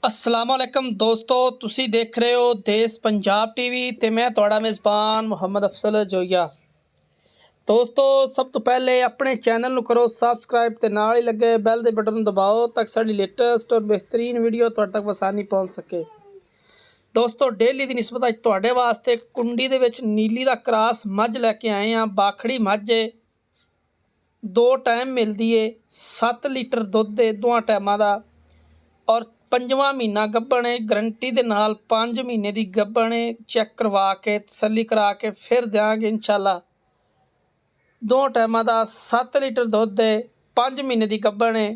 असलामुअलैकुम दोस्तों, तुसी देख रहे हो देश पंजाब टीवी ते मैं तुहाड़ा मेज़बान मुहम्मद अफसल जोइया। दोस्तों, सब तो पहले अपने चैनल नूं करो सबसक्राइब ते नाल ही लगे बैल दे बटन नूं दबाओ ताकि साडी लेटेस्ट और बेहतरीन वीडियो तुहाडे तक आसानी पहुंच सके। दोस्तों, डेली की निस्बत अज तुहाडे वास्ते कुंडी दे विच नीली दा क्रास मझ लैके आए हैं। बाखड़ी मझ है, 2 टाइम मिलती है, 7 लीटर दुध है दोवां टाइमां दा और 5वां महीना गब्बण है। गरंटी दे नाल 5 महीने की गब्बण है। चैक करवा के तसल्ली करा के फिर देंगे इंशाल्लाह। 2 टाइमां दा 7 लीटर दुध है, 5 महीने की गब्बण है।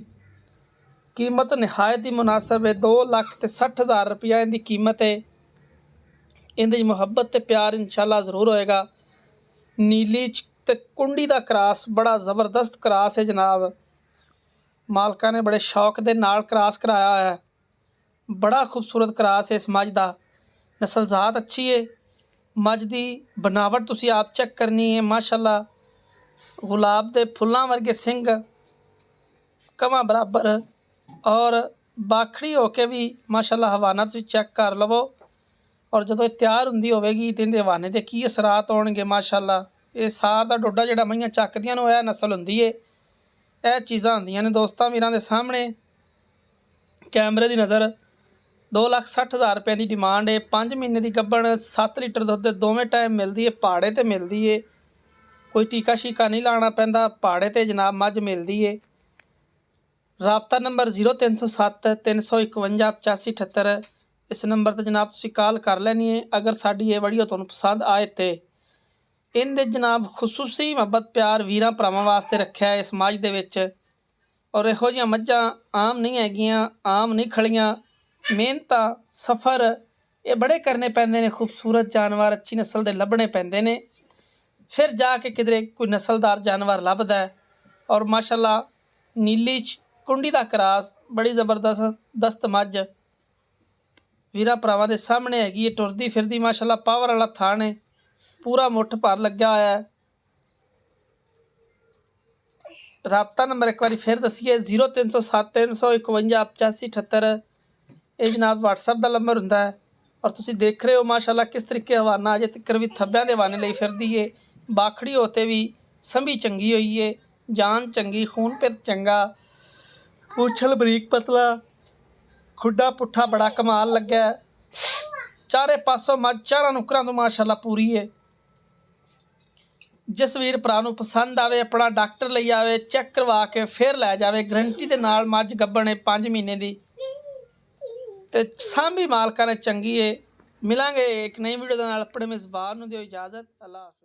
कीमत नहायत ही मुनासिब है, 2,60,000 रुपया इनकी कीमत है। इहदे मुहब्बत ते प्यार इंशाल्लाह जरूर होएगा। नीली ते कुंडी का क्रास बड़ा ज़बरदस्त क्रास है जनाब। मालका ने बड़े शौक के नाल क्रास कराया है। बड़ा खूबसूरत क्रास है इस मझ का। नस्लजात अच्छी है। मझ की बनावट तुसी आप चेक करनी है। माशाल्लाह गुलाब के फुल्लां वर्गे सिंग, कमा बराबर और बाखड़ी होके भी माशाल्लाह हवाना तुसी चेक कर लवो। और जो तैयार होंगी होगी तो इहदे हवाने के की असरात होणगे। माशाल्लाह ये सार का डोडा जिहड़ा मईयां चकदियां ने नस्ल होंदी है। यह चीज़ां होंदियां ने दोस्तां वीरां दे सामने। कैमरे की नज़र 2,60,000 रुपये की डिमांड है। 5 महीने की गब्बण, 7 लीटर दुध दोवें टाइम मिलती है। पहाड़े तो मिलती है, कोई टीका शीका नहीं लाना पैंदा। पहाड़े तो जनाब मझ मिलती है। राबता नंबर 0307 351 8578। इस नंबर पर जनाब तुसी कॉल कर लैनी है अगर साड़ी ये वीडियो तुहानूं पसंद आए तो। इनदे जनाब खसूसी मुहब्बत प्यार वीरां भरावां वास्ते रखा है इस मझ दे विच। और इहो जिहियां मझां आम नहीं हैगियां, आम नहीं खड़ियां। मेहनत सफ़र ये बड़े करने पैंदे ने। खूबसूरत जानवर अच्छी नस्ल के लभने पैंदे ने, फिर जाके किधरे कोई नस्लदार जानवर लभदा है। और माशाल्लाह नीली कुंडी का क्रास बड़ी ज़बरदस्त मझ वीरां भरावां दे सामने हैगी। टुरदी फिरदी माशाल्लाह पावर वाला थान है, पूरा मुठ भर लग्या होया है। राबता नंबर एक बार फिर दसीए 0307 351 8578। ये जनाब व्हाट्सएप का नंबर होंदा है। और तुसी देख रहे हो माशाल्लाह किस तरीके हवाना अजे तक भी थब्बियां दे हवाने लई फिरदी है। बाखड़ी होते भी संभी चंगी हुई है, जान चंगी, खून पिर चंगा, पूछल बरीक पतला, खुड्डा पुट्ठा बड़ा कमाल लग्या। चारे पासों मझ चारा नुकरां तो माशाल्लाह पूरी है। जिस वीर भरा नूं पसंद आवे अपना डॉक्टर लई आवे, चैक करवा के फिर लै जावे। गारंटी के नाल मझ गब्बण है 5 महीने की ते सांभी मालका ने चंगी है। मिलांगे एक नई वीडियो दे नाल। अपने मेज़बान नूं दिओ इजाज़त। अल्लाह हाफ़िज़।